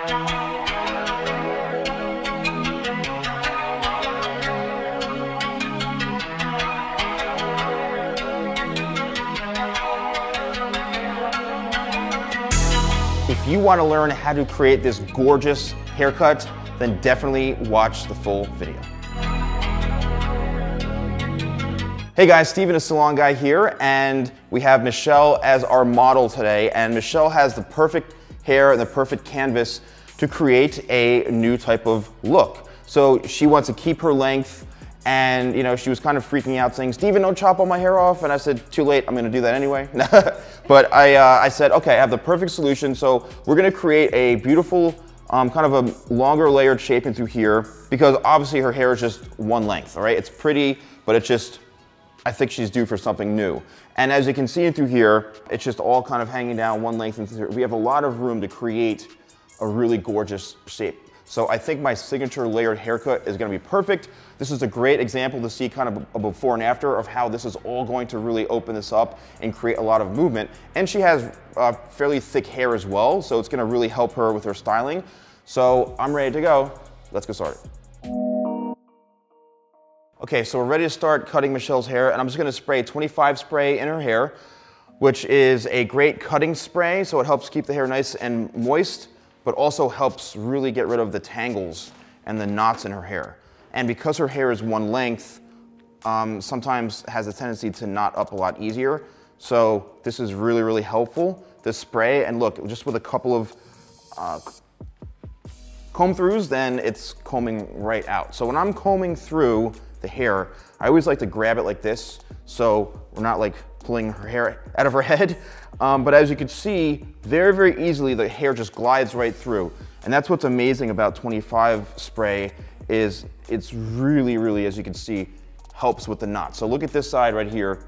If you want to learn how to create this gorgeous haircut, then definitely watch the full video. Hey guys, Steven, TheSalonGuy here, and we have Michelle as our model today, and Michelle has the perfect hair and the perfect canvas to create a new type of look. So she wants to keep her length, and she was kind of freaking out saying, Steven, don't chop all my hair off, and I said, too late, I'm gonna do that anyway. But I said, okay, I have the perfect solution, so we're gonna create a beautiful, kind of a longer layered shape in through here, because obviously her hair is just one length, all right? It's pretty, but it's just, I think she's due for something new. And as you can see through here, it's just all kind of hanging down one length. And we have a lot of room to create a really gorgeous shape. So I think my signature layered haircut is gonna be perfect. This is a great example to see kind of a before and after of how this is all going to really open this up and create a lot of movement. And she has fairly thick hair as well, so it's gonna really help her with her styling. So I'm ready to go. Let's get started. Okay, so we're ready to start cutting Michelle's hair, and I'm just gonna spray 25 spray in her hair, which is a great cutting spray, so it helps keep the hair nice and moist, but also helps really get rid of the tangles and the knots in her hair. And because her hair is one length, sometimes has a tendency to knot up a lot easier. So this is really, really helpful, this spray. And look, just with a couple of comb throughs, then it's combing right out. So when I'm combing through the hair, I always like to grab it like this, so we're not like pulling her hair out of her head. But as you can see, very, very easily, the hair just glides right through. And that's what's amazing about 25 spray is it's really, really, as you can see, helps with the knot. So look at this side right here.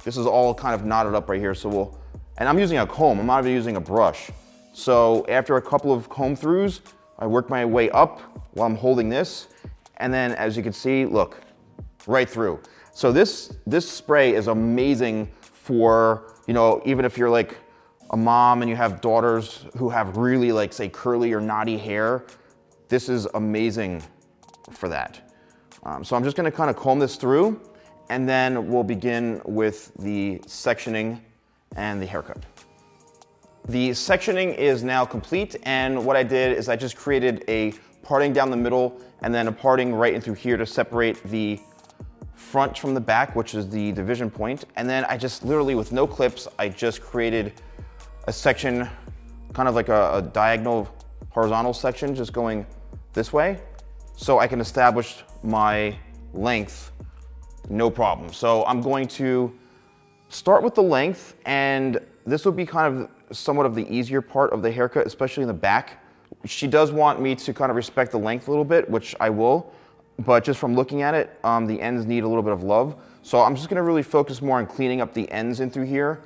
This is all kind of knotted up right here. So and I'm using a comb, I'm not even using a brush. So after a couple of comb throughs, I work my way up while I'm holding this. And then as you can see, look, right through. So this spray is amazing for, even if you're like a mom and you have daughters who have really like say curly or knotty hair, this is amazing for that. So I'm just gonna kind of comb this through, and then we'll begin with the sectioning and the haircut. The sectioning is now complete, and what I did is I just created a parting down the middle and then a parting right in through here to separate the front from the back, which is the division point. And then I just literally, with no clips, I just created a section, kind of like a diagonal horizontal section, just going this way, so I can establish my length, no problem. So I'm going to start with the length, and this will be kind of somewhat of the easier part of the haircut, especially in the back. She does want me to kind of respect the length a little bit, which I will, but just from looking at it, the ends need a little bit of love. So I'm just gonna really focus more on cleaning up the ends in through here.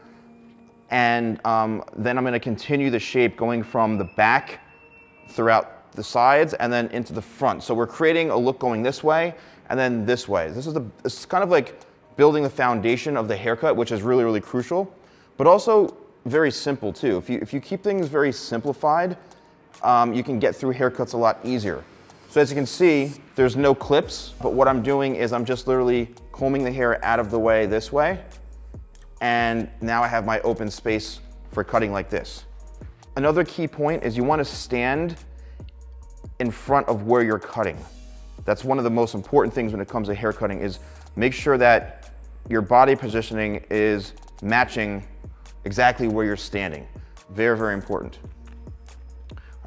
And then I'm gonna continue the shape going from the back throughout the sides and then into the front. So we're creating a look going this way and then this way. It's kind of like building the foundation of the haircut, which is really, really crucial, but also very simple too. If you keep things very simplified, you can get through haircuts a lot easier. So as you can see, there's no clips, but what I'm doing is I'm just literally combing the hair out of the way this way. And now I have my open space for cutting like this. Another key point is you want to stand in front of where you're cutting. That's one of the most important things when it comes to hair cutting, is make sure that your body positioning is matching exactly where you're standing. Very, very important.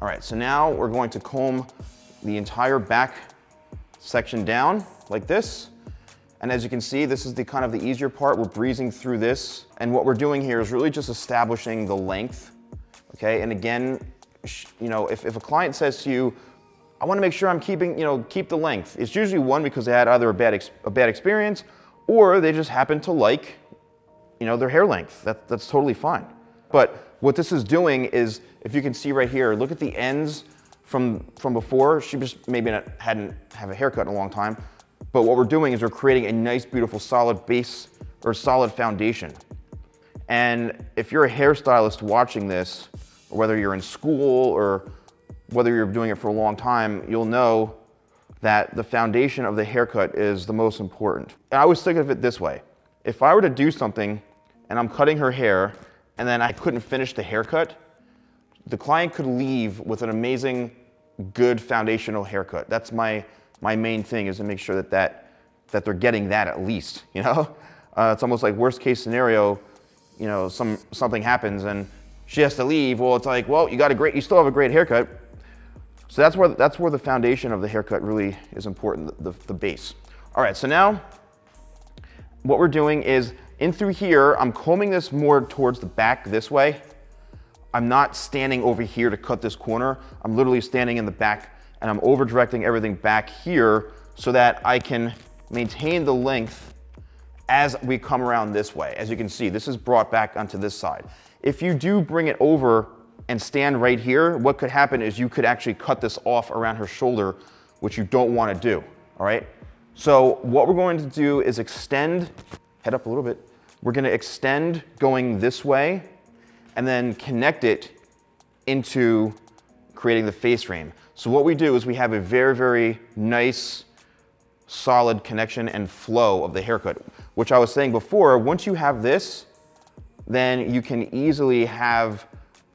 All right, so now we're going to comb the entire back section down like this. And as you can see, this is the kind of the easier part. We're breezing through this. And what we're doing here is really just establishing the length, okay? And again, if a client says to you, I wanna make sure I'm keeping, keep the length, it's usually one, because they had either a bad experience, or they just happen to like, their hair length. That's totally fine. But what this is doing is, if you can see right here, look at the ends from before. She just maybe hadn't have a haircut in a long time. But what we're doing is we're creating a nice, beautiful, solid base or solid foundation. And if you're a hairstylist watching this, or whether you're in school or whether you're doing it for a long time, you'll know that the foundation of the haircut is the most important. And I always think of it this way. If I were to do something and I'm cutting her hair and then I couldn't finish the haircut, the client could leave with an amazing, good foundational haircut. That's my main thing, is to make sure that they're getting that at least, you know? It's almost like worst case scenario, you know, something happens and she has to leave. Well, it's like, well, you still have a great haircut. So that's where the foundation of the haircut really is important, the base. All right, so now what we're doing is in through here, I'm combing this more towards the back this way. I'm not standing over here to cut this corner. I'm literally standing in the back and I'm over directing everything back here so that I can maintain the length as we come around this way. As you can see, this is brought back onto this side. If you do bring it over and stand right here, what could happen is you could actually cut this off around her shoulder, which you don't want to do, all right? So what we're going to do is extend, head up a little bit. We're going to extend going this way and then connect it into creating the face frame. So what we do is we have a very, very nice, solid connection and flow of the haircut, which I was saying before, once you have this, then you can easily have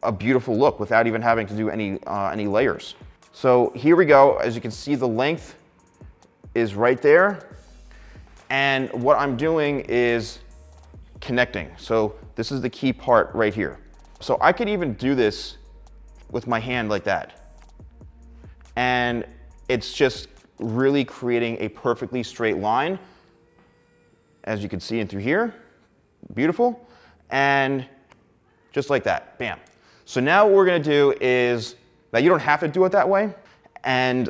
a beautiful look without even having to do any layers. So here we go. As you can see, the length is right there. And what I'm doing is connecting. So this is the key part right here. So I could even do this with my hand like that. And it's just really creating a perfectly straight line. As you can see in through here, beautiful. And just like that, bam. So now what we're gonna do is, now you don't have to do it that way, and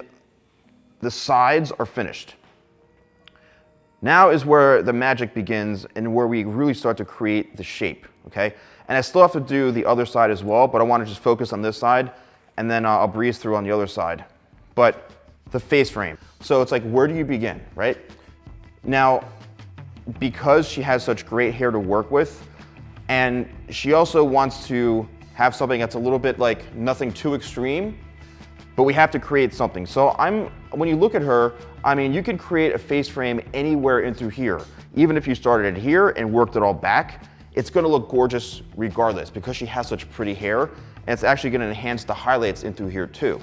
the sides are finished. Now is where the magic begins and where we really start to create the shape, okay? And I still have to do the other side as well, but I wanna just focus on this side, and then I'll breeze through on the other side. But the face frame. So it's like, where do you begin, right? Now, because she has such great hair to work with, and she also wants to have something that's a little bit like nothing too extreme, but we have to create something. So when you look at her, I mean, you can create a face frame anywhere in through here. Even if you started it here and worked it all back, it's gonna look gorgeous regardless because she has such pretty hair, and it's actually gonna enhance the highlights in through here too.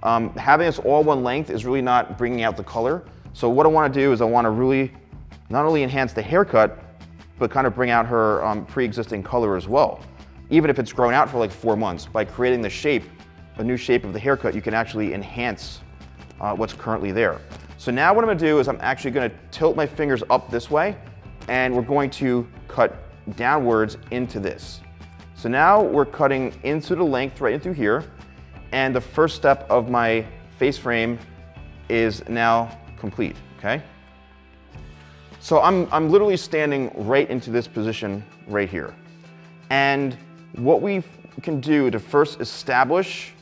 Having this all one length is really not bringing out the color. So what I wanna do is I wanna really not only enhance the haircut, but kind of bring out her pre-existing color as well. Even if it's grown out for like 4 months, by creating the shape, a new shape of the haircut, you can actually enhance what's currently there. So now what I'm gonna do is I'm actually gonna tilt my fingers up this way, and we're going to cut downwards into this. So now we're cutting into the length right in through here, and the first step of my face frame is now complete, okay? So I'm literally standing right into this position right here. And what we can do to first establish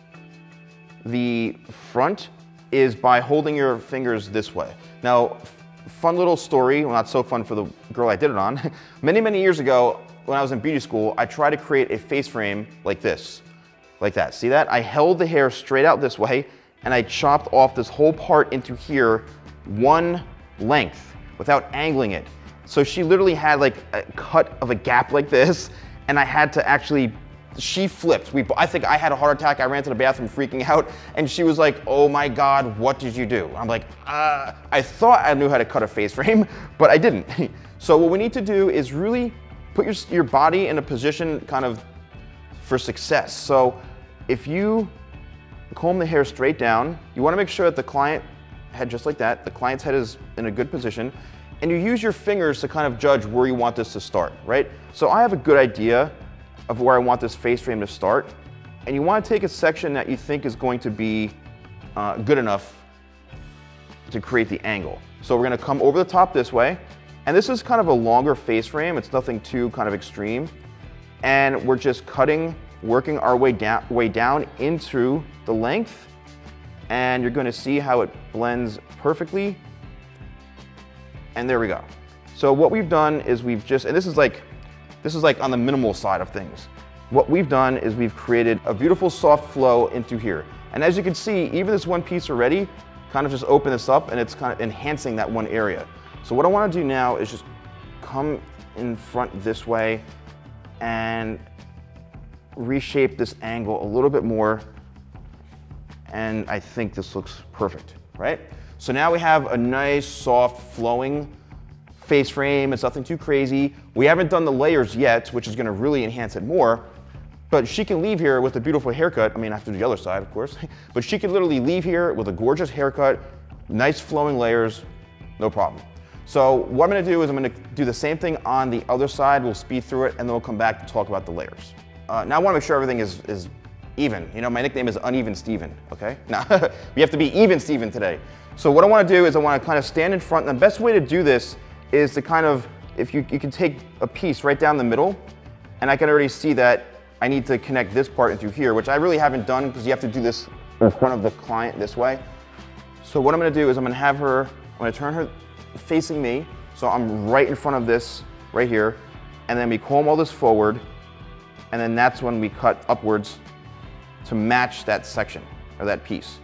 the front is by holding your fingers this way. Now, fun little story, well, not so fun for the girl I did it on. Many, many years ago, when I was in beauty school, I tried to create a face frame like this, like that. See that? I held the hair straight out this way, and I chopped off this whole part into here, one length, without angling it. So she literally had like a cut of a gap like this, and I had to actually, she flipped. I think I had a heart attack. I ran to the bathroom freaking out, and she was like, oh my God, what did you do? I'm like, I thought I knew how to cut a face frame, but I didn't. So what we need to do is really put your body in a position kind of for success. So if you comb the hair straight down, you wanna make sure that the client head just like that, the client's head is in a good position, and you use your fingers to kind of judge where you want this to start, right? So I have a good idea of where I want this face frame to start, and you want to take a section that you think is going to be good enough to create the angle. So we're going to come over the top this way, and this is kind of a longer face frame. It's nothing too kind of extreme, and we're just cutting, working our way down into the length, and you're going to see how it blends perfectly. And there we go. So what we've done is we've just, and this is like on the minimal side of things. What we've done is we've created a beautiful soft flow into here. And as you can see, even this one piece already, kind of just open this up and it's kind of enhancing that one area. So what I want to do now is just come in front this way and reshape this angle a little bit more. And I think this looks perfect, right? So now we have a nice, soft, flowing face frame. It's nothing too crazy. We haven't done the layers yet, which is going to really enhance it more. But she can leave here with a beautiful haircut. I mean, I have to do the other side, of course. But she can literally leave here with a gorgeous haircut, nice flowing layers, no problem. So what I'm gonna do is I'm gonna do the same thing on the other side. We'll speed through it and then we'll come back to talk about the layers. Now I wanna make sure everything is even. You know, my nickname is Uneven Steven, okay? Now, we have to be even Steven today. So what I wanna do is I wanna kind of stand in front, and the best way to do this is to kind of, if you can take a piece right down the middle, and I can already see that I need to connect this part into here, which I really haven't done because you have to do this in front of the client this way. So what I'm gonna do is I'm gonna turn her facing me, so I'm right in front of this right here, and then we comb all this forward, and then that's when we cut upwards to match that section or that piece.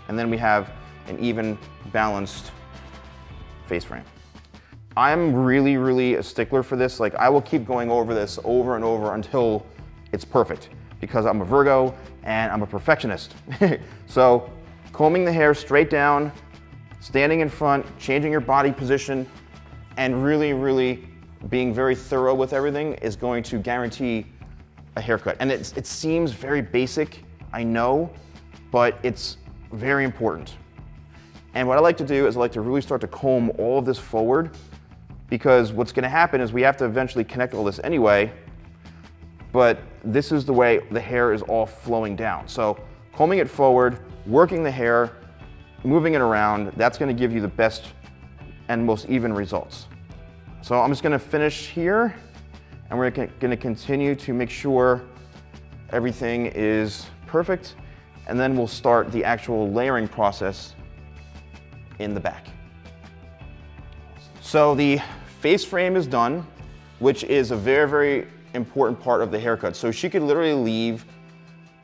And then we have an even, balanced face frame. I'm really, really a stickler for this. Like, I will keep going over this over and over until it's perfect, because I'm a Virgo and I'm a perfectionist. So combing the hair straight down, standing in front, changing your body position, and really, really being very thorough with everything is going to guarantee a haircut. And it seems very basic, I know, but it's very important. And what I like to do is I like to really start to comb all of this forward, because what's gonna happen is we have to eventually connect all this anyway, but this is the way the hair is all flowing down. So combing it forward, working the hair, moving it around, that's gonna give you the best and most even results. So I'm just gonna finish here, and we're gonna continue to make sure everything is perfect, and then we'll start the actual layering process in the back. So the face frame is done, which is a very, very important part of the haircut. So she could literally leave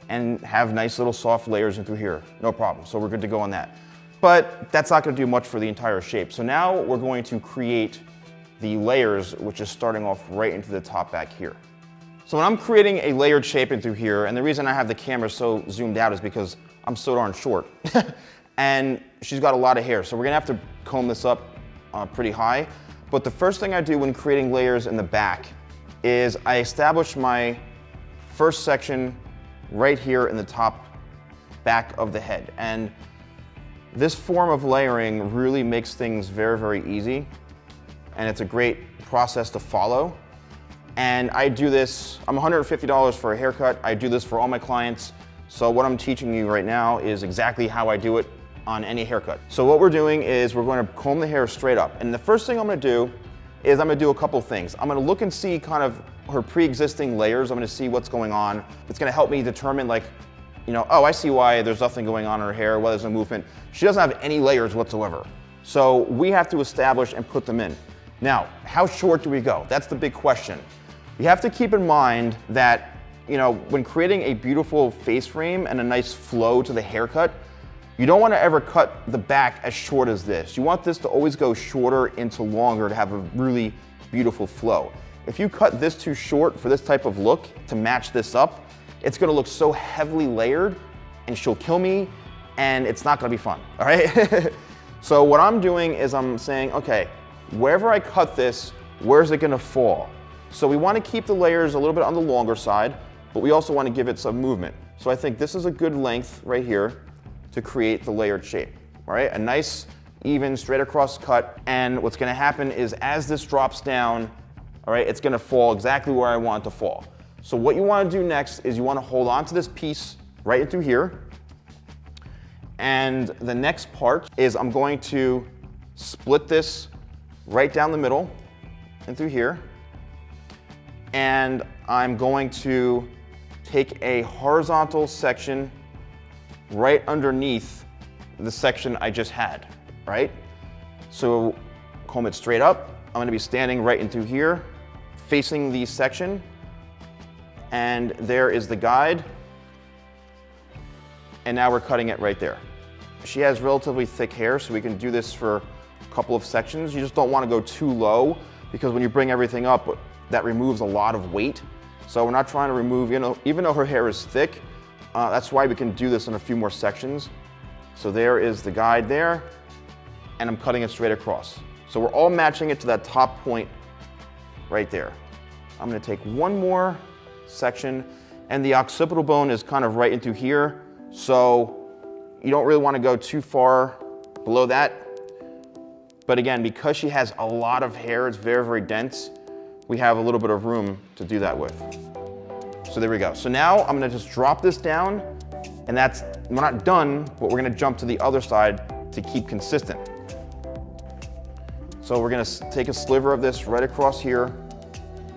and have nice little soft layers in through here, no problem. So we're good to go on that. But that's not gonna do much for the entire shape. So now we're going to create the layers, which is starting off right into the top back here. So when I'm creating a layered shape in through here, and the reason I have the camera so zoomed out is because I'm so darn short. And she's got a lot of hair, so we're gonna have to comb this up pretty high. But the first thing I do when creating layers in the back is I establish my first section right here in the top back of the head. And this form of layering really makes things very, very easy. And it's a great process to follow. And I do this, I'm $150 for a haircut. I do this for all my clients. So what I'm teaching you right now is exactly how I do it on any haircut. So what we're doing is we're going to comb the hair straight up. And the first thing I'm going to do is I'm going to do a couple things. I'm going to look and see kind of her pre-existing layers. I'm going to see what's going on. It's going to help me determine, like, you know, oh, I see why there's nothing going on in her hair, why there's no movement. She doesn't have any layers whatsoever. So we have to establish and put them in. Now, how short do we go? That's the big question. You have to keep in mind that, you know, when creating a beautiful face frame and a nice flow to the haircut, you don't want to ever cut the back as short as this. You want this to always go shorter into longer to have a really beautiful flow. If you cut this too short for this type of look to match this up, it's going to look so heavily layered and she'll kill me, and it's not going to be fun, all right? So what I'm doing is I'm saying, okay, wherever I cut this, where's it going to fall? So we want to keep the layers a little bit on the longer side, but we also want to give it some movement. So I think this is a good length right here to create the layered shape, all right? A nice, even, straight across cut. And what's gonna happen is as this drops down, all right, it's gonna fall exactly where I want it to fall. So what you wanna do next is you wanna hold on to this piece right through here. And the next part is I'm going to split this right down the middle and through here. And I'm going to take a horizontal section right underneath the section I just had, right? So comb it straight up. I'm gonna be standing right in through here, facing the section. And there is the guide. and now we're cutting it right there. She has relatively thick hair, so we can do this for a couple of sections. You just don't want to go too low, because when you bring everything up, that removes a lot of weight. So we're not trying to remove, even though her hair is thick, that's why we can do this in a few more sections. So there is the guide there, and I'm cutting it straight across. So we're all matching it to that top point right there. I'm gonna take one more section, and the occipital bone is kind of right into here, so you don't really want to go too far below that. But again, because she has a lot of hair, it's very, very dense, we have a little bit of room to do that with. So there we go. So now I'm gonna just drop this down, and we're not done, but we're gonna jump to the other side to keep consistent. So we're gonna take a sliver of this right across here.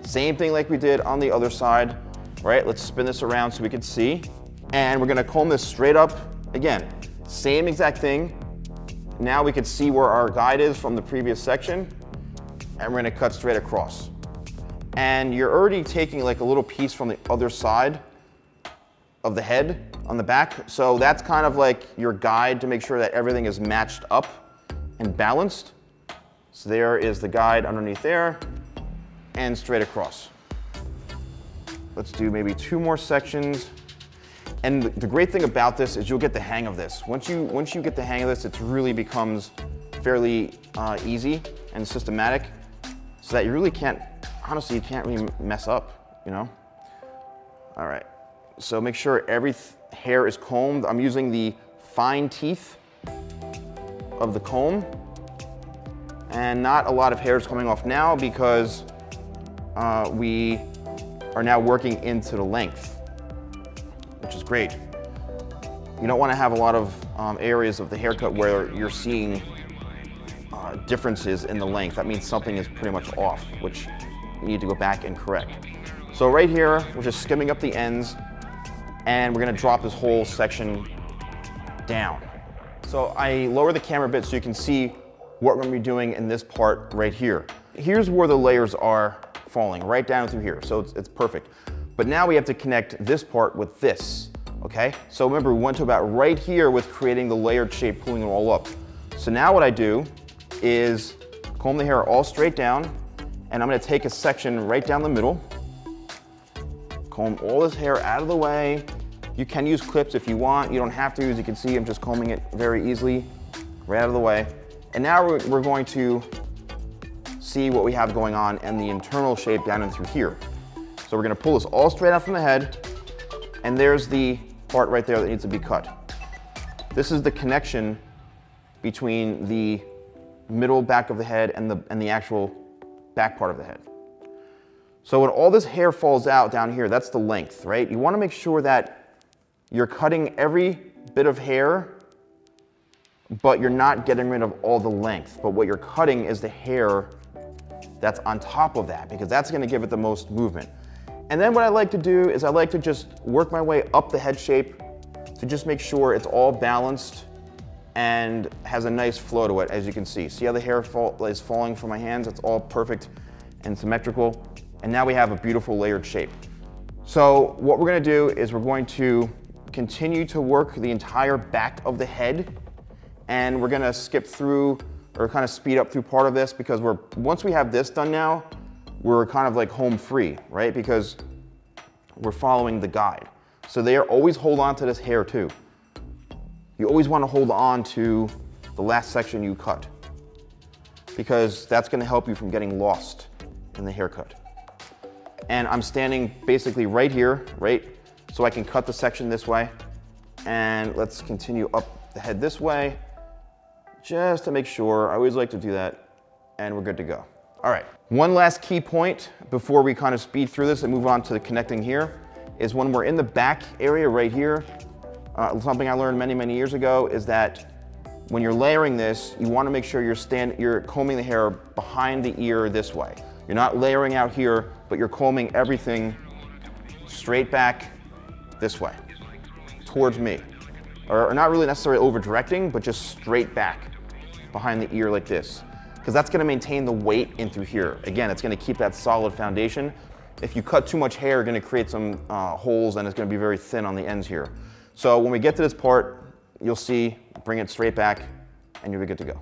Same thing like we did on the other side, right? Let's spin this around so we can see. And we're gonna comb this straight up. Again, same exact thing. Now we can see where our guide is from the previous section, and we're gonna cut straight across. And you're already taking like a little piece from the other side of the head on the back. So that's kind of like your guide to make sure that everything is matched up and balanced. So there is the guide underneath there, and straight across. Let's do maybe 2 more sections. And the great thing about this is you'll get the hang of this. Once you get the hang of this, it really becomes fairly easy and systematic, so that you really can't, honestly, you can't really mess up, All right, so make sure every hair is combed. I'm using the fine teeth of the comb, and not a lot of hair is coming off now because we are now working into the length, which is great. You don't want to have a lot of areas of the haircut where you're seeing differences in the length. That means something is pretty much off, which you need to go back and correct. So right here, we're just skimming up the ends, and we're gonna drop this whole section down. So I lower the camera a bit so you can see what we're gonna be doing in this part right here. Here's where the layers are falling, right down through here, so it's perfect. But now we have to connect this part with this, okay? So remember, we went to about right here with creating the layered shape, pulling it all up. So now what I do is comb the hair all straight down, and I'm gonna take a section right down the middle, comb all this hair out of the way. You can use clips if you want. You don't have to. As you can see, I'm just combing it very easily, right out of the way. And now we're going to see what we have going on and the internal shape down and through here. So we're gonna pull this all straight out from the head, and there's the part right there that needs to be cut. This is the connection between the middle back of the head and the actual back part of the head. So when all this hair falls out down here, that's the length, right? You wanna make sure that you're cutting every bit of hair, but you're not getting rid of all the length. But what you're cutting is the hair that's on top of that, because that's gonna give it the most movement. And then what I like to do is I like to just work my way up the head shape to just make sure it's all balanced and has a nice flow to it, as you can see. See how the hair is falling from my hands? It's all perfect and symmetrical. And now we have a beautiful layered shape. So what we're gonna do is we're going to continue to work the entire back of the head, and we're gonna skip through or kind of speed up through part of this, because once we have this done now, we're kind of like home free, right? Because we're following the guide. So always hold on to this hair too. You always want to hold on to the last section you cut, because that's going to help you from getting lost in the haircut. And I'm standing basically right here, right? So I can cut the section this way, and let's continue up the head this way, just to make sure. I always like to do that, and we're good to go. All right, one last key point before we kind of speed through this and move on to the connecting here is when we're in the back area right here, something I learned many, many years ago is that when you're layering this, you want to make sure you're combing the hair behind the ear this way. You're not layering out here, but you're combing everything straight back this way, towards me. Or not really necessarily over directing, but just straight back behind the ear like this. Because that's going to maintain the weight in through here. Again, it's going to keep that solid foundation. If you cut too much hair, you're going to create some holes, and it's going to be very thin on the ends here. So when we get to this part, you'll see, bring it straight back and you'll be good to go.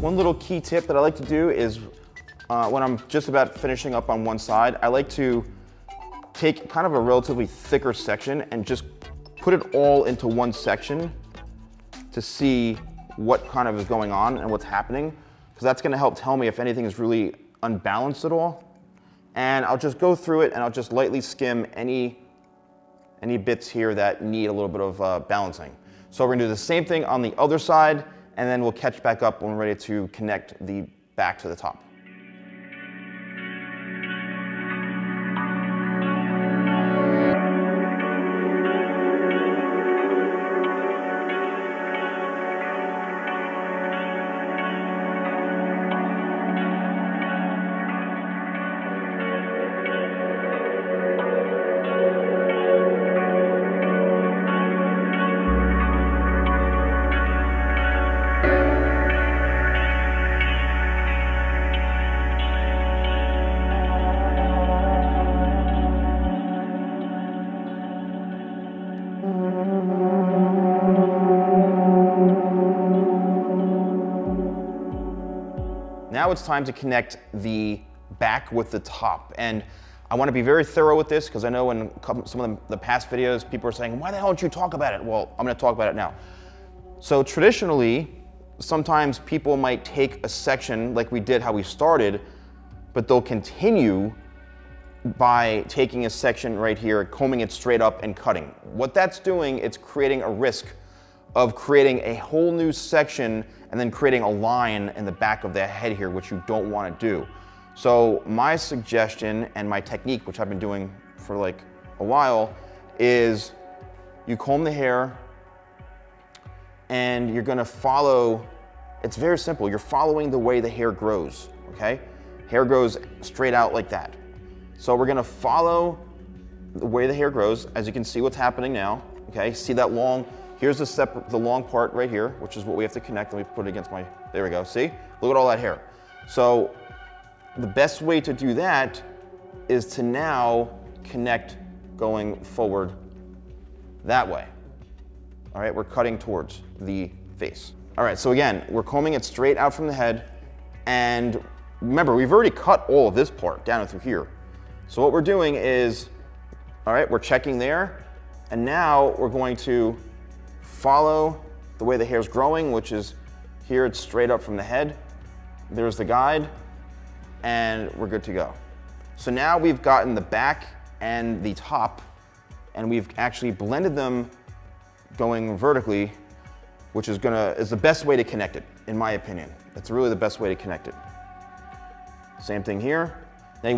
One little key tip that I like to do is when I'm just about finishing up on one side, I like to take kind of a relatively thicker section and just put it all into one section to see what kind of is going on and what's happening, because that's going to help tell me if anything is really unbalanced at all. And I'll just go through it and I'll just lightly skim any bits here that need a little bit of balancing. So we're going to do the same thing on the other side, and then we'll catch back up when we're ready to connect the back to the top. Now it's time to connect the back with the top. And I want to be very thorough with this because I know in some of the past videos, people are saying, why the hell don't you talk about it? Well, I'm going to talk about it now. So traditionally, sometimes people might take a section like we did how we started, but they'll continue by taking a section right here, combing it straight up and cutting. What that's doing, it's creating a risk of creating a whole new section and then creating a line in the back of the head here, which you don't want to do. So my suggestion and my technique, which I've been doing for like a while, is you comb the hair and you're gonna follow, it's very simple, you're following the way the hair grows, okay? Hair grows straight out like that. So we're gonna follow the way the hair grows. As you can see what's happening now, okay? See that long, here's the long part right here, which is what we have to connect. Let me put it against my, there we go, see? Look at all that hair. So the best way to do that is to now connect going forward that way. All right, we're cutting towards the face. All right, so again, we're combing it straight out from the head. And remember, we've already cut all of this part down through here. So what we're doing is, all right, we're checking there. And now we're going to follow the way the hair's growing, which is here, it's straight up from the head. There's the guide, and we're good to go. So now we've gotten the back and the top, and we've actually blended them going vertically, which is the best way to connect it, in my opinion. It's really the best way to connect it. Same thing here. Now you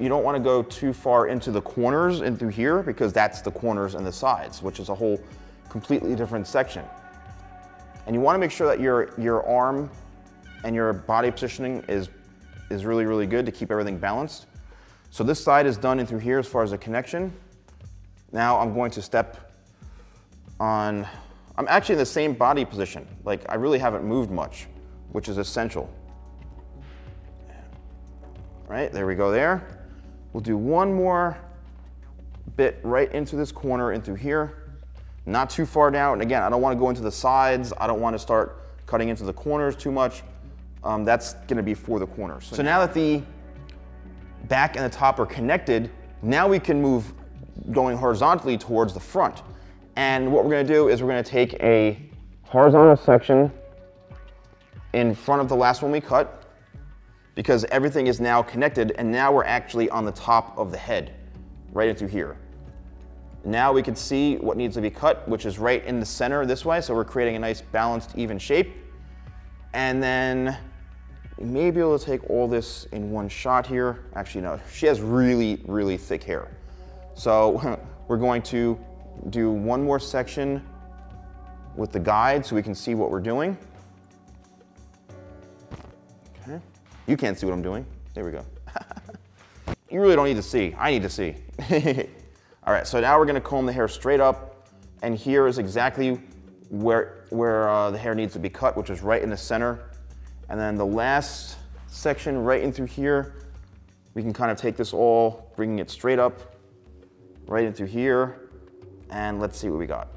don't want to go too far into the corners and through here, because that's the corners and the sides, which is a whole completely different section. And you want to make sure that your arm and your body positioning is really, really good to keep everything balanced. So this side is done in through here as far as the connection. Now I'm going to step on, I'm actually in the same body position. Like, I really haven't moved much, which is essential. Right, there we go there. We'll do one more bit right into this corner, into here. Not too far down. And again, I don't want to go into the sides. I don't want to start cutting into the corners too much. That's going to be for the corners. So now that the back and the top are connected, now we can move going horizontally towards the front. And what we're going to do is we're going to take a horizontal section in front of the last one we cut, because everything is now connected, and now we're actually on the top of the head, right into here. Now we can see what needs to be cut, which is right in the center this way, so we're creating a nice balanced, even shape. And then we may be able to take all this in one shot here. Actually, no, she has really, really thick hair. So we're going to do one more section with the guide so we can see what we're doing. Okay. You can't see what I'm doing. There we go. you really don't need to see. I need to see. All right, so now we're gonna comb the hair straight up, and here is exactly where the hair needs to be cut, which is right in the center. And then the last section right in through here, we can kind of take this all, bringing it straight up, right in through here, and let's see what we got.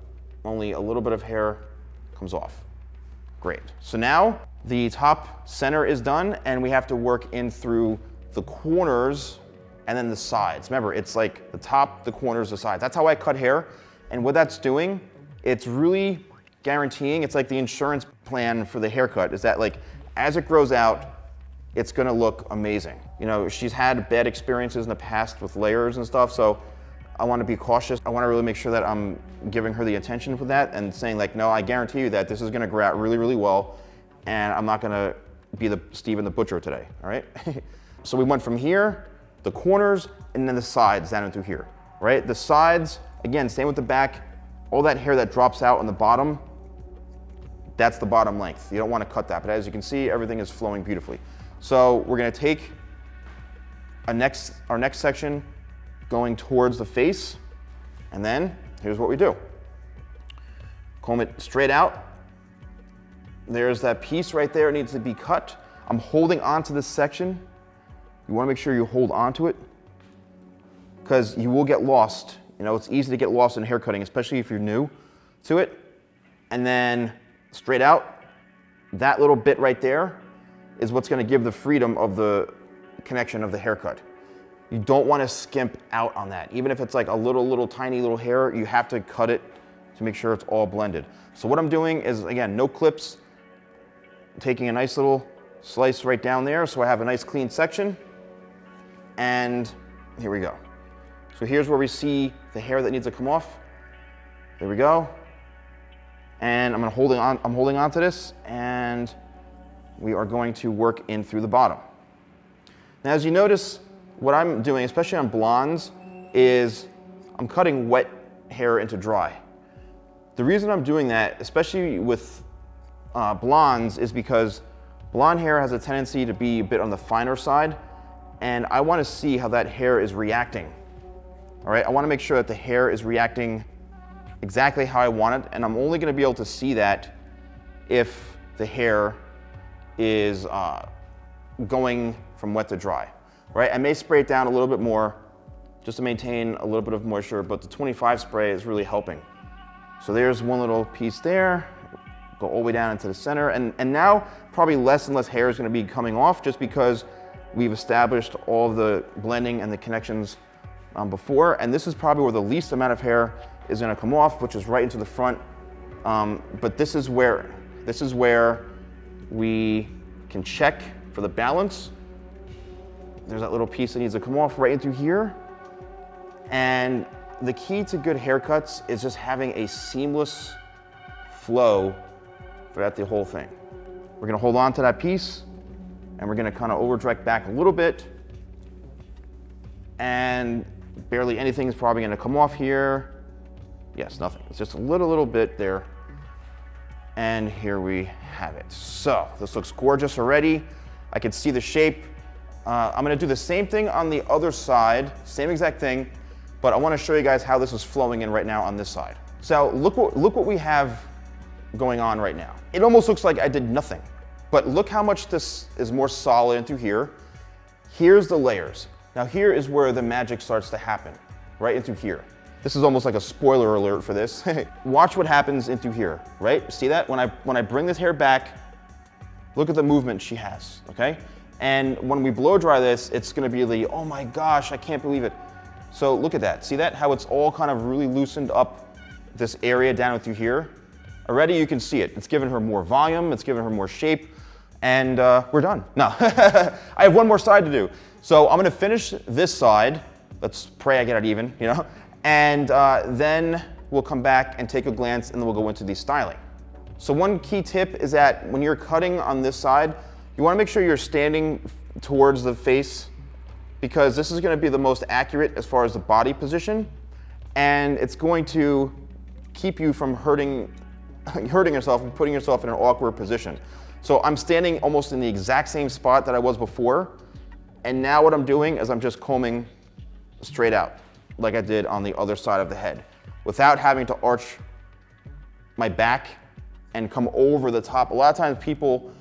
Only a little bit of hair comes off. Great. So now the top center is done, and we have to work in through the corners and then the sides. Remember, it's like the top, the corners, the sides. That's how I cut hair. And what that's doing, it's really guaranteeing, it's like the insurance plan for the haircut, is that like, as it grows out, it's gonna look amazing. You know, she's had bad experiences in the past with layers and stuff, so I wanna be cautious. I wanna really make sure that I'm giving her the attention for that and saying like, no, I guarantee you that this is gonna grow out really, really well, and I'm not gonna be the Stephen the Butcher today, all right? So we went from here, the corners, and then the sides down and through here, right? The sides, again, same with the back, all that hair that drops out on the bottom, that's the bottom length. You don't want to cut that, but as you can see, everything is flowing beautifully. So we're gonna take our next section going towards the face, and then here's what we do. Comb it straight out. There's that piece right there, it needs to be cut. I'm holding onto this section. You wanna make sure you hold onto it, because you will get lost. You know, it's easy to get lost in hair cutting, especially if you're new to it. And then straight out, that little bit right there is what's gonna give the freedom of the connection of the haircut. You don't wanna skimp out on that. Even if it's like a little tiny little hair, you have to cut it to make sure it's all blended. So what I'm doing is, again, no clips, taking a nice little slice right down there so I have a nice clean section. And here we go. So here's where we see the hair that needs to come off. There we go. And I'm holding on to this, and we are going to work in through the bottom. Now, as you notice, what I'm doing, especially on blondes, is I'm cutting wet hair into dry. The reason I'm doing that, especially with blondes, is because blonde hair has a tendency to be a bit on the finer side, and I want to see how that hair is reacting. All right, I want to make sure that the hair is reacting exactly how I want it, and I'm only going to be able to see that if the hair is going from wet to dry. Right? I may spray it down a little bit more just to maintain a little bit of moisture, but the 25 spray is really helping. So there's one little piece there, go all the way down into the center, and now probably less and less hair is going to be coming off just because we've established all of the blending and the connections before, and this is probably where the least amount of hair is going to come off, which is right into the front. But this is where we can check for the balance. There's that little piece that needs to come off right into here. And the key to good haircuts is just having a seamless flow throughout the whole thing. We're going to hold on to that piece, and we're going to kind of over direct back a little bit, and barely anything is probably going to come off here. Yes, nothing. It's just a little bit there. And here we have it. So this looks gorgeous already. I can see the shape. I'm going to do the same thing on the other side, same exact thing, but I want to show you guys how this is flowing in right now on this side. So look what we have going on right now. It almost looks like I did nothing, but look how much this is more solid into here. Here's the layers. Now here is where the magic starts to happen, right into here. This is almost like a spoiler alert for this. Watch what happens into here, right? See that? When I bring this hair back, look at the movement she has, okay? And when we blow dry this, it's gonna be the, oh my gosh, I can't believe it. So look at that. See that? How it's all kind of really loosened up this area down through here. Already you can see it. It's given her more volume, it's given her more shape, and we're done. No, I have one more side to do. So I'm gonna finish this side. Let's pray I get it even, you know? And then we'll come back and take a glance, and then we'll go into the styling. So one key tip is that when you're cutting on this side, you wanna make sure you're standing towards the face, because this is gonna be the most accurate as far as the body position, and it's going to keep you from hurting yourself and putting yourself in an awkward position. So I'm standing almost in the exact same spot that I was before, And now what I'm doing is I'm just combing straight out, like I did on the other side of the head, without having to arch my back and come over the top. A lot of times people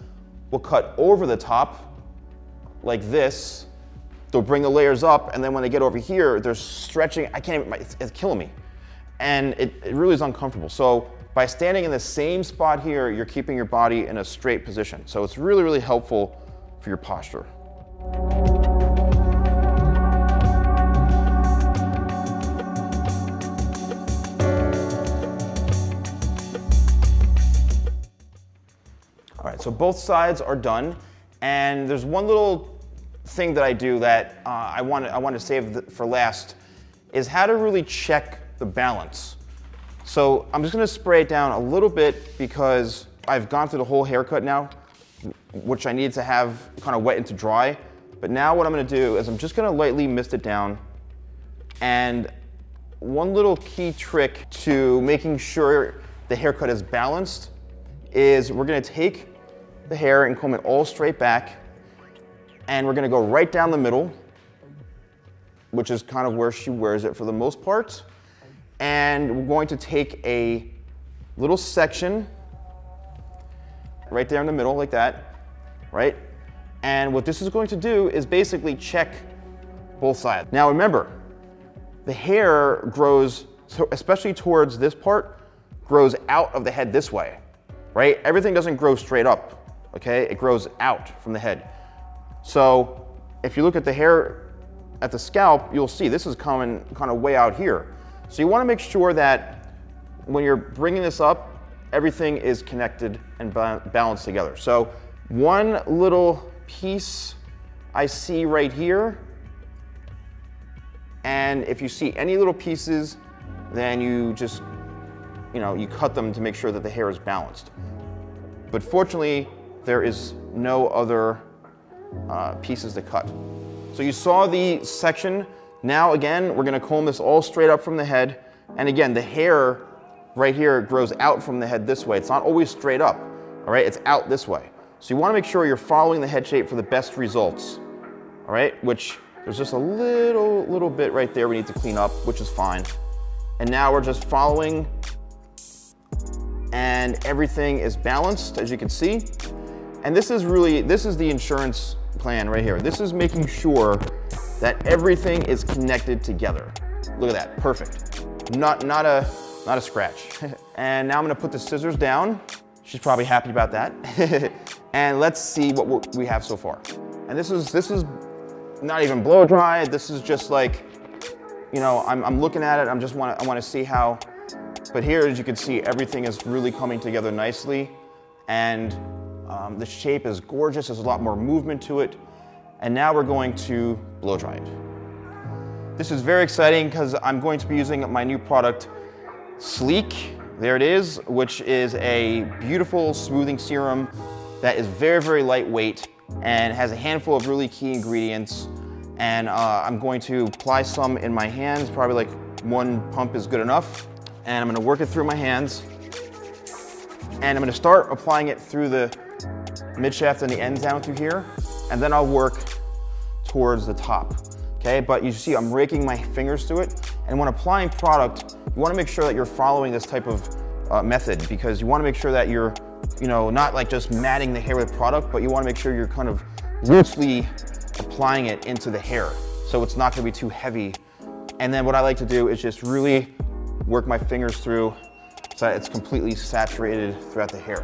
will cut over the top like this. They'll bring the layers up, and then when they get over here, they're stretching. I can't even, it's killing me. And it really is uncomfortable. So by standing in the same spot here, you're keeping your body in a straight position. So it's really, really helpful for your posture. All right, so both sides are done. And there's one little thing that I do that I want to save for last, is how to really check the balance. So I'm just gonna spray it down a little bit because I've gone through the whole haircut now, which I need to have kind of wet and to dry. But now what I'm gonna do is I'm just gonna lightly mist it down. And one little key trick to making sure the haircut is balanced is we're gonna take the hair and comb it all straight back, and we're gonna go right down the middle, which is kind of where she wears it for the most part. And we're going to take a little section right there in the middle like that, right? And what this is going to do is basically check both sides. Now remember, the hair grows, especially towards this part, grows out of the head this way, right? Everything doesn't grow straight up, okay? It grows out from the head. So if you look at the hair at the scalp, you'll see this is coming kind of way out here. So you want to make sure that when you're bringing this up, everything is connected and balanced together. So one little piece I see right here, and if you see any little pieces, then you just, you cut them to make sure that the hair is balanced. But fortunately, there is no other pieces to cut. So you saw the section. Now again, we're gonna comb this all straight up from the head. And again, the hair right here grows out from the head this way. It's not always straight up, all right? It's out this way. So you wanna make sure you're following the head shape for the best results, all right? Which there's just a little bit right there we need to clean up, which is fine. And now we're just following, and everything is balanced, as you can see. And this is the insurance plan right here. This is making sure that everything is connected together. Look at that, perfect. Not a scratch. And now I'm gonna put the scissors down. She's probably happy about that. And let's see what we have so far. And this is not even blow dry. This is just like, I'm looking at it. I wanna see how, but here, as you can see, everything is really coming together nicely. And the shape is gorgeous. There's a lot more movement to it. And now we're going to blow dry it. This is very exciting because I'm going to be using my new product, Sleek. There it is, which is a beautiful smoothing serum that is very, very lightweight and has a handful of really key ingredients. And I'm going to apply some in my hands, probably like one pump is good enough. And I'm gonna work it through my hands. And I'm gonna start applying it through the mid shaft and the ends down through here. And then I'll work towards the top, okay? But you see I'm raking my fingers through it. And when applying product, you wanna make sure that you're following this type of method, because you wanna make sure that you're, not like just matting the hair with product, but you wanna make sure you're kind of loosely applying it into the hair. So it's not gonna be too heavy. And then what I like to do is just really work my fingers through so that it's completely saturated throughout the hair.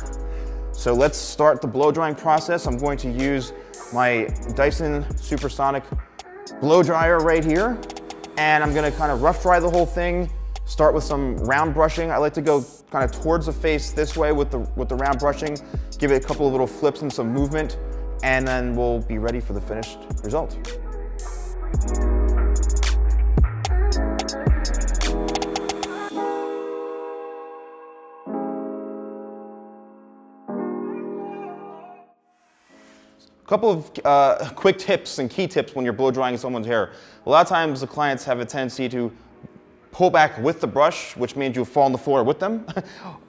So let's start the blow drying process. I'm going to use my Dyson Supersonic blow dryer right here. And I'm gonna kind of rough dry the whole thing, start with some round brushing. I like to go kind of towards the face this way with the round brushing, give it a couple of little flips and some movement, and then we'll be ready for the finished result. A couple of quick tips and key tips when you're blow drying someone's hair. A lot of times the clients have a tendency to pull back with the brush, which means you'll fall on the floor with them.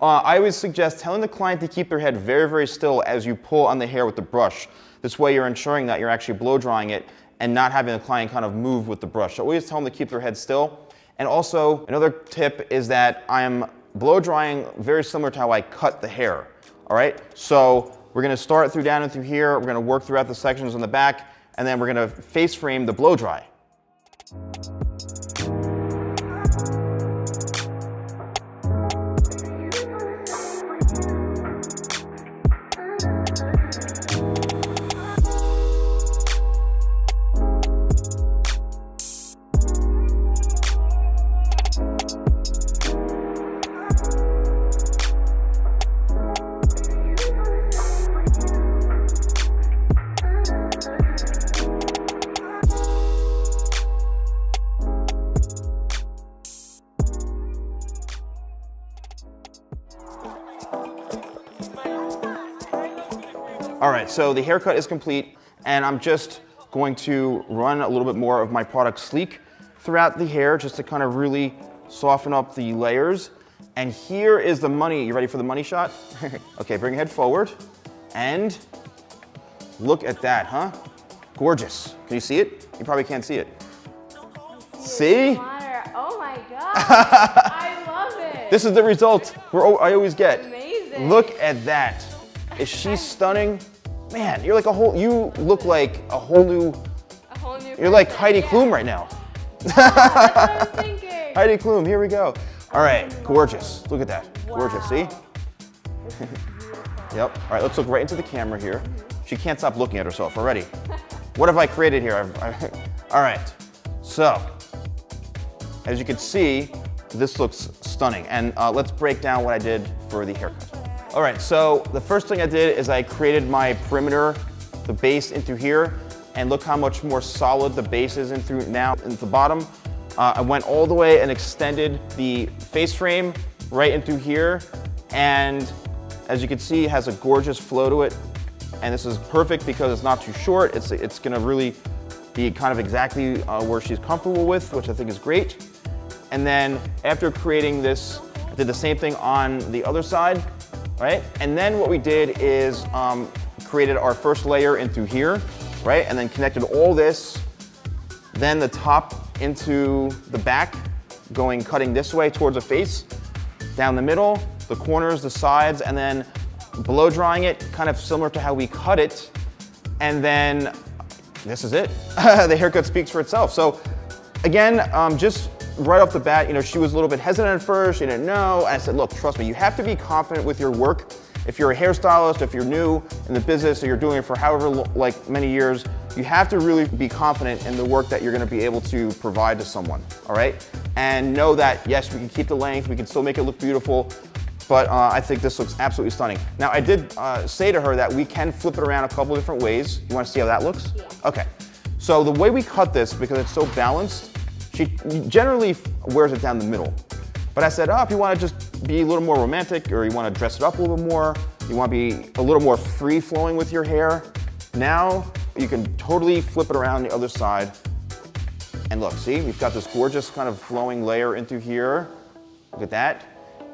I always suggest telling the client to keep their head very, very still as you pull on the hair with the brush. This way you're ensuring that you're actually blow drying it and not having the client kind of move with the brush. So always tell them to keep their head still. And also, another tip is that I am blow drying very similar to how I cut the hair, all right? So we're gonna start through down and through here, we're gonna work throughout the sections on the back, and then we're gonna face frame the blow dry. All right, so the haircut is complete, and I'm just going to run a little bit more of my product Sleek throughout the hair just to kind of really soften up the layers. And here is the money. You ready for the money shot? Okay, bring your head forward, and look at that, huh? Gorgeous. Can you see it? You probably can't see it. See? Oh my God, I love it. This is the result I always get. Amazing. Look at that. Is she stunning? Man, you're like you look like a whole new you're like Heidi Klum right now. Yeah, that's what I was thinking. Heidi Klum, here we go. All right, gorgeous. Look at that. Wow. Gorgeous, see? Yep. All right, let's look right into the camera here. She can't stop looking at herself already. What have I created here? All right, so as you can see, this looks stunning. And let's break down what I did for the haircut. All right, so the first thing I did is I created my perimeter, the base in through here, and look how much more solid the base is in through now into the bottom. I went all the way and extended the face frame right in through here, and as you can see, it has a gorgeous flow to it. And this is perfect because it's not too short. It's gonna really be kind of exactly where she's comfortable with, which I think is great. And then after creating this, I did the same thing on the other side. Right? And then what we did is created our first layer in through here, right? And then connected all this, then the top into the back, cutting this way towards the face, down the middle, the corners, the sides, and then blow drying it, kind of similar to how we cut it. And then this is it. The haircut speaks for itself. So again, just right off the bat, she was a little bit hesitant at first, she didn't know. And I said, look, trust me, you have to be confident with your work. If you're a hairstylist, if you're new in the business, or you're doing it for however many years, you have to really be confident in the work that you're gonna be able to provide to someone, all right? And know that, yes, we can keep the length, we can still make it look beautiful, but I think this looks absolutely stunning. Now, I did say to her that we can flip it around a couple different ways. You wanna see how that looks? Yeah. Okay, so the way we cut this, because it's so balanced, she generally wears it down the middle. But I said, if you want to just be a little more romantic, or you want to dress it up a little bit more, you want to be a little more free-flowing with your hair, now you can totally flip it around the other side. And look, see, we've got this gorgeous kind of flowing layer into here. Look at that.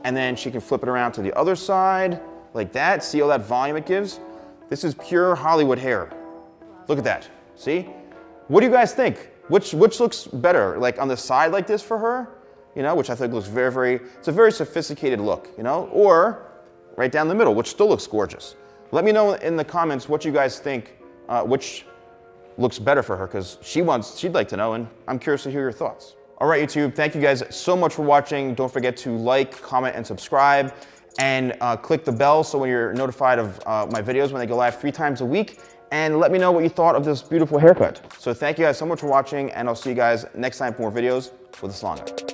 And then she can flip it around to the other side, like that. See all that volume it gives? This is pure Hollywood hair. Look at that, see? What do you guys think? Which looks better, like on the side like this for her, which I think looks it's a very sophisticated look, or right down the middle, which still looks gorgeous. Let me know in the comments what you guys think, which looks better for her, because she'd like to know, and I'm curious to hear your thoughts. All right, YouTube, thank you guys so much for watching. Don't forget to like, comment, and subscribe, and click the bell so when you're notified of my videos when they go live 3 times a week. And let me know what you thought of this beautiful haircut. So thank you guys so much for watching, and I'll see you guys next time for more videos with the Salon Guy.